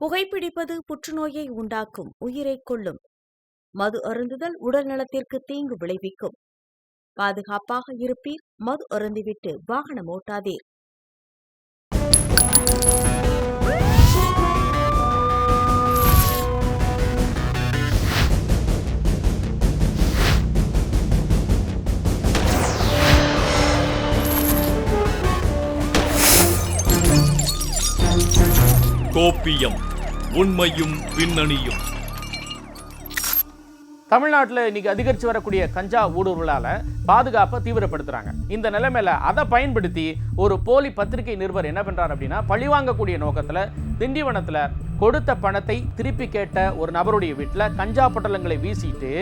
புகைப்பிடிப்பது புற்றுநோயை உண்டாக்கும், உயிரைக் கொல்லும். மது அருந்துதல் உடல் நலத்திற்கு தீங்கு விளைவிக்கும். பாதுகாப்பாக இருப்பீர், மது அருந்திவிட்டு வாகனம் ஓட்டாதீர். கோப்பியம், உண்மையும் பின்னணியும். தமிழ்நாட்டில் இன்னைக்கு அதிகரித்து வரக்கூடிய கஞ்சா ஊடுருவலால் பாதுகாப்பை தீவிரப்படுத்துகிறாங்க. இந்த நிலைமையில அதை பயன்படுத்தி ஒரு போலி பத்திரிகை நிருபர் என்ன பண்ணுறார் அப்படின்னா, பழிவாங்கக்கூடிய நோக்கத்தில் திண்டிவனத்தில் கொடுத்த பணத்தை திருப்பி கேட்ட ஒரு நபருடைய வீட்டில் கஞ்சா பொட்டலங்களை வீசிட்டு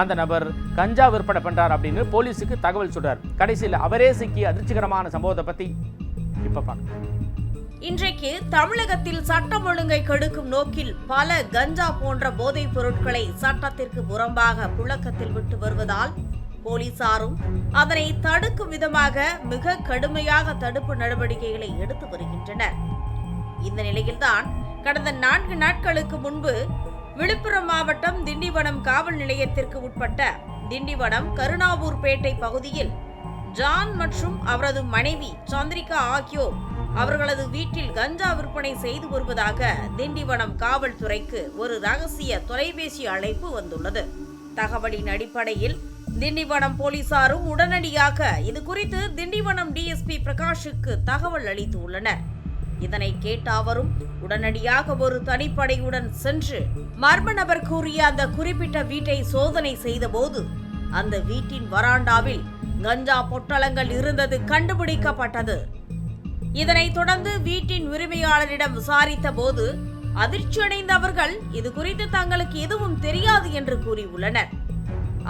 அந்த நபர் கஞ்சா விற்பனை பண்ணுறார் அப்படின்னு போலீஸுக்கு தகவல் சொல்றார். கடைசியில் அவரே சிக்கி அதிர்ச்சிகரமான சம்பவத்தை பற்றி இப்போ பார்க்கலாம். இன்றைக்கு தமிழகத்தில் சட்டம் ஒழுங்கை கெடுக்கும் நோக்கில் பல கஞ்சா போன்ற போதைப் பொருட்களை சட்டத்திற்கு புறம்பாக புழக்கத்தில் விட்டு வருவதால் போலீசாரும் அதனை தடுக்கும் விதமாக மிக கடுமையாக தடுப்பு நடவடிக்கைகளை எடுத்து வருகின்றனர். இந்த நிலையில்தான் கடந்த 4 நாட்களுக்கு முன்பு விழுப்புரம் மாவட்டம் திண்டிவனம் காவல் நிலையத்திற்கு உட்பட்ட திண்டிவனம் கருணாவூர்பேட்டை பகுதியில் ஜான் மற்றும் அவரது மனைவி சந்திரிகா ஆகியோர் அவர்களது வீட்டில் கஞ்சா விற்பனை செய்து வருவதாக திண்டிவனம் காவல்துறைக்கு ஒரு ரகசிய தொலைபேசி அழைப்பு வந்துள்ளது. தகவலின் அடிப்படையில் திண்டிவனம் போலீசாரும் உடனடியாக இது குறித்து திண்டிவனம் டிஎஸ்பி பிரகாஷுக்கு தகவல் அளித்துள்ளனர். இதனை கேட்ட அவரும் உடனடியாக ஒரு தனிப்படையுடன் சென்று மர்ம நபர் கூறிய அந்த குறிப்பிட்ட வீட்டை சோதனை செய்தபோது அந்த வீட்டின் வராண்டாவில் கஞ்சா பொட்டலங்கள் இருந்தது கண்டுபிடிக்கப்பட்டது. இதனைத் தொடர்ந்து வீட்டின் உரிமையாளரிடம் விசாரித்த போது அதிர்ச்சியடைந்த அவர்கள் இது குறித்து தங்களுக்கு எதுவும் தெரியாது என்று கூறியுள்ளனர்.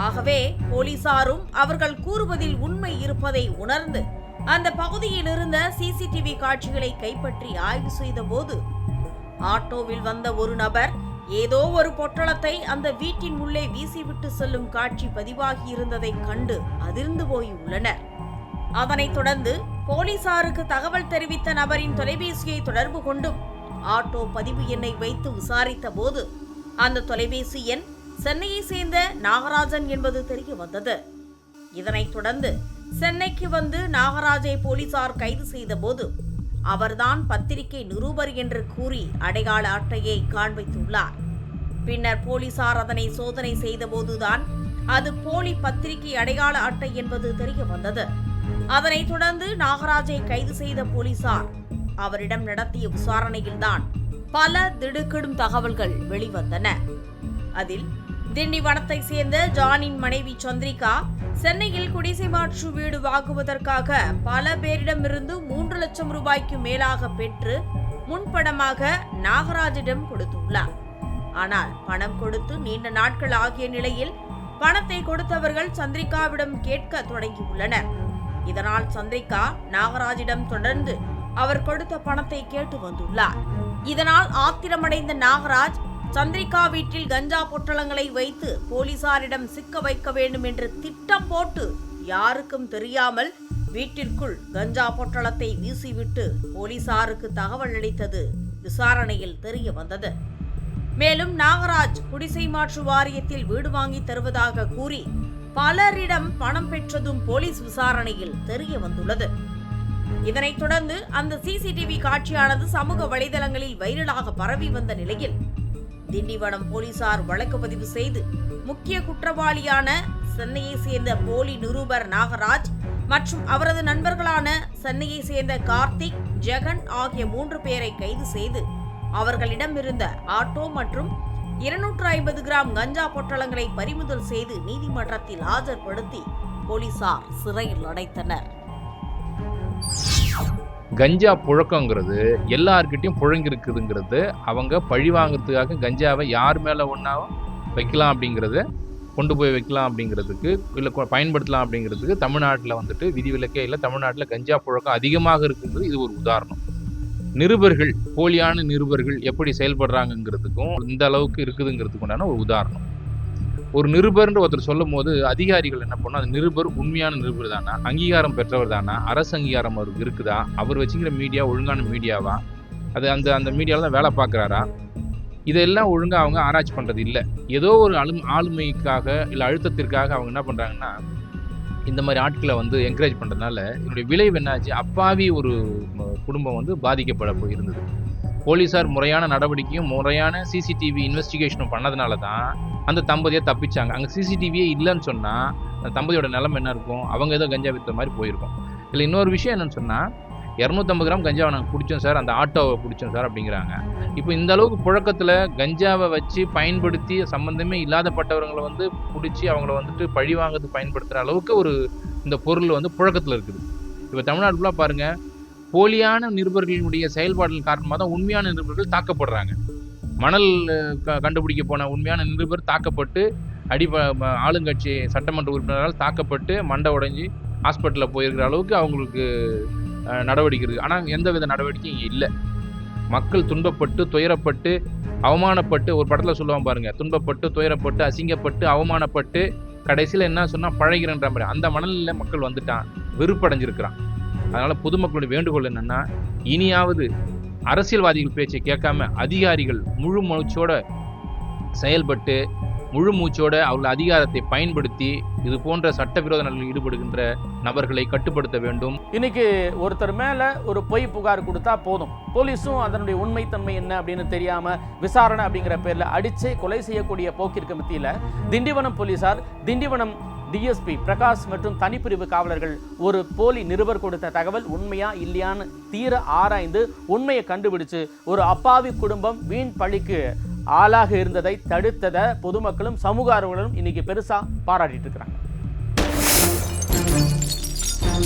ஆகவே போலீசாரும் அவர்கள் கூறுவதில் உண்மை இருப்பதை உணர்ந்து அந்த பகுதியில் இருந்த சிசிடிவி காட்சிகளை கைப்பற்றி ஆய்வு செய்த போது ஆட்டோவில் வந்த ஒரு நபர் ஏதோ ஒரு பொட்டலத்தை அந்த வீட்டின் உள்ளே வீசிவிட்டு செல்லும் காட்சி பதிவாகி இருந்ததை கண்டு அதிர்ந்து போயுள்ளனர். அதனைத் தொடர்ந்து போலீசாருக்கு தகவல் தெரிவித்த நபரின் தொலைபேசியை தொடர்பு கொண்டும் ஆட்டோ பதிவு எண்ணை வைத்து விசாரித்த போது அந்த தொலைபேசி எண் சென்னையை சேர்ந்த நாகராஜன் என்பது தெரிய வந்தது. இதனைத் தொடர்ந்து சென்னைக்கு வந்து நாகராஜை போலீசார் கைது செய்த போது அவர்தான் பத்திரிகை நிருபர் என்று கூறி அடையாள அட்டையை காண்பித்துள்ளார். பின்னர் போலீசார் அதனை சோதனை செய்தபோதுதான் அது போலி பத்திரிகை அடையாள அட்டை என்பது தெரிய வந்தது. அதனைத் தொடர்ந்து நாகராஜை கைது செய்த போலீசார் அவரிடம் நடத்திய விசாரணையில்தான் பல திடுக்கிடும் தகவல்கள் வெளிவந்தன. அதில் திண்டிவனத்தை சேர்ந்த ஜானின் மனைவி சந்திரிகா சென்னையில் குடிசை மாற்று வீடு வாங்குவதற்காக பல பேரிடமிருந்து 3 லட்சம் ரூபாய்க்கு மேலாக பெற்று முன்பணமாக நாகராஜிடம் கொடுத்துள்ளார். ஆனால் பணம் கொடுத்து நீண்ட நாட்கள் ஆகிய நிலையில் பணத்தை கொடுத்தவர்கள் சந்திரிகாவிடம் கேட்க தொடங்கியுள்ளனர். இதனால் சந்திரிகா நாகராஜிடம் தொடர்ந்து அவர் கொடுத்த பணத்தை கேட்டு வந்துள்ளார். இதனால் ஆத்திரமடைந்த நாகராஜ் சந்திரிகா வீட்டில் கஞ்சா பொட்டலங்களை வைத்து போலீசாரிடம் சிக்க வைக்க வேண்டும் என்று திட்டம் போட்டு யாருக்கும் தெரியாமல் வீட்டிற்குள் கஞ்சா பொட்டலத்தை வீசிவிட்டு போலீசாருக்கு தகவல் அளித்தது விசாரணையில் தெரிய வந்தது. மேலும் நாகராஜ் குடிசை மாற்று வாரியத்தில் வீடு வாங்கி தருவதாக கூறி பலரிடம் பணம் பெற்றதும் போலீஸ் விசாரணையில் தெரிய வந்துள்ளது. இதனைத் தொடர்ந்து அந்த சிசிடிவி காட்சியானது சமூக வலைதளங்களில் வைரலாக பரவி வந்த நிலையில் திண்டிவனம் போலீசார் வழக்கு பதிவு செய்து முக்கிய குற்றவாளியான சென்னையை சேர்ந்த போலி நிருபர் நாகராஜ் மற்றும் அவரது நண்பர்களான சென்னையை சேர்ந்த கார்த்திக், ஜெகன் ஆகிய 3 பேரை கைது செய்து அவர்களிடம் இருந்த ஆட்டோ மற்றும் 250 கிராம் கஞ்சா பொட்டலங்களை பறிமுதல் செய்து நீதிமன்றத்தில் ஆஜர்படுத்தி போலீசார் சிறையில் அடைத்தனர். கஞ்சா புழக்கங்கிறது எல்லார்கிட்டையும் புழங்கிருக்குதுங்கிறது அவங்க பழி வாங்கிறதுக்காக கஞ்சாவை யார் மேலே ஒன்றாவும் வைக்கலாம் அப்படிங்கிறது, கொண்டு போய் வைக்கலாம் அப்படிங்கிறதுக்கு, இல்லை பயன்படுத்தலாம் அப்படிங்கிறதுக்கு தமிழ்நாட்டில் வந்துட்டு விதிவிலக்கே இல்லை. தமிழ்நாட்டில் கஞ்சா புழக்கம் அதிகமாக இருக்குங்கிறது இது ஒரு உதாரணம். நிருபர்கள், போலியான நிருபர்கள் எப்படி செயல்படுறாங்கிறதுக்கும் இந்த அளவுக்கு இருக்குதுங்கிறதுக்கு உண்டான ஒரு உதாரணம். ஒரு நிருபர்ன்ற ஒருத்தர் சொல்லும் போது அதிகாரிகள் என்ன பண்ணணும், அந்த நிருபர் உண்மையான நிருபர் தானா, அங்கீகாரம் பெற்றவர் தானா, அரசு அங்கீகாரம் அவருக்கு இருக்குதா, அவர் வச்சுக்கிற மீடியா ஒழுங்கான மீடியாவா, அது அந்த அந்த மீடியாவில் தான் வேலை பார்க்குறாரா, இதெல்லாம் ஒழுங்காக அவங்க ஆராய்ச்சி பண்ணுறது இல்லை. ஏதோ ஒரு ஆளுமைக்காக இல்லை அழுத்தத்திற்காக அவங்க என்ன பண்ணுறாங்கன்னா இந்த மாதிரி ஆட்களை வந்து என்கரேஜ் பண்ணுறதுனால இதனுடைய விளைவு என்னாச்சு, அப்பாவி ஒரு குடும்பம் வந்து பாதிக்கப்பட போயிருந்தது. போலீஸார் முறையான நடவடிக்கையும் முறையான சிசிடிவி இன்வெஸ்டிகேஷனும் பண்ணதுனால தான் அந்த தம்பதியை தப்பிச்சாங்க. அங்கே சிசிடிவியே இல்லைன்னு சொன்னால் அந்த தம்பதியோட நிலைமை என்ன இருக்கும், அவங்க ஏதோ கஞ்சா விற்ற மாதிரி போயிருக்கும். இல்லை இன்னொரு விஷயம் என்னன்னு சொன்னால் 250 கிராம் கஞ்சாவை நாங்கள் பிடிச்சோம் சார், அந்த ஆட்டோவை பிடிச்சோம் சார் அப்படிங்கிறாங்க. இப்போ இந்த அளவுக்கு புழக்கத்தில் கஞ்சாவை வச்சு பயன்படுத்தி சம்மந்தமே இல்லாதப்பட்டவர்களை வந்து பிடிச்சி அவங்கள வந்துட்டு பழி வாங்கிறது பயன்படுத்துகிற அளவுக்கு ஒரு இந்த பொருள் வந்து புழக்கத்தில் இருக்குது. இப்போ தமிழ்நாடு ஃபுல்லாக பாருங்கள், போலியான நிருபர்களினுடைய செயல்பாடுகள் காரணமாக தான் உண்மையான நிருபர்கள் தாக்கப்படுறாங்க. மணல் கண்டுபிடிக்க போன உண்மையான நிருபர் தாக்கப்பட்டு ஆளுங்கட்சி சட்டமன்ற உறுப்பினரால் தாக்கப்பட்டு மண்டை உடைஞ்சி ஹாஸ்பிட்டலில் போயிருக்கிற அளவுக்கு அவங்களுக்கு நடவடிக்கை இருக்குது. ஆனால் எந்தவித நடவடிக்கையும் இங்கே இல்லை. மக்கள் துன்பப்பட்டு துயரப்பட்டு அவமானப்பட்டு, ஒரு படத்தில் சொல்லுவான் பாருங்கள், துன்பப்பட்டு துயரப்பட்டு அசிங்கப்பட்டு அவமானப்பட்டு கடைசியில் என்ன சொன்னால் பழகிறன்ற மாதிரி அந்த மணலில் மக்கள் வந்துட்டான், வெறுப்படைஞ்சிருக்கிறான். அதனால் பொதுமக்களுடைய வேண்டுகோள் என்னென்னா, இனியாவது அரசியல்வாதிகள் பேச்சை கேட்காம அதிகாரிகள் முழு மூச்சோட செயல்பட்டு முழு மூச்சோட அவர்கள் அதிகாரத்தை பயன்படுத்தி இது போன்ற சட்டவிரோத நலனில் ஈடுபடுகின்ற நபர்களை கட்டுப்படுத்த வேண்டும். இன்னைக்கு ஒருத்தர் மேல ஒரு பொய் புகார் கொடுத்தா போதும், போலீஸும் அதனுடைய உண்மைத்தன்மை என்ன அப்படின்னு தெரியாம விசாரணை அப்படிங்கிற பேர்ல அடிச்சே கொலை செய்யக்கூடிய போக்கிற்கு மத்தியில திண்டிவனம் போலீசார், திண்டிவனம் டிஎஸ்பி பிரகாஷ் மற்றும் தனிப்பிரிவு காவலர்கள் ஒரு போலி நிருபர் கொடுத்த தகவல் உண்மையா இல்லையான்னு தீர ஆராய்ந்து உண்மையை கண்டுபிடிச்சு ஒரு அப்பாவி குடும்பம் வீண் பழிக்கு ஆளாக இருந்ததை தடுத்ததை பொதுமக்களும் சமூக ஆர்வலர்களும் இன்னைக்கு பெருசா பாராட்டிட்டு இருக்கிறாங்க.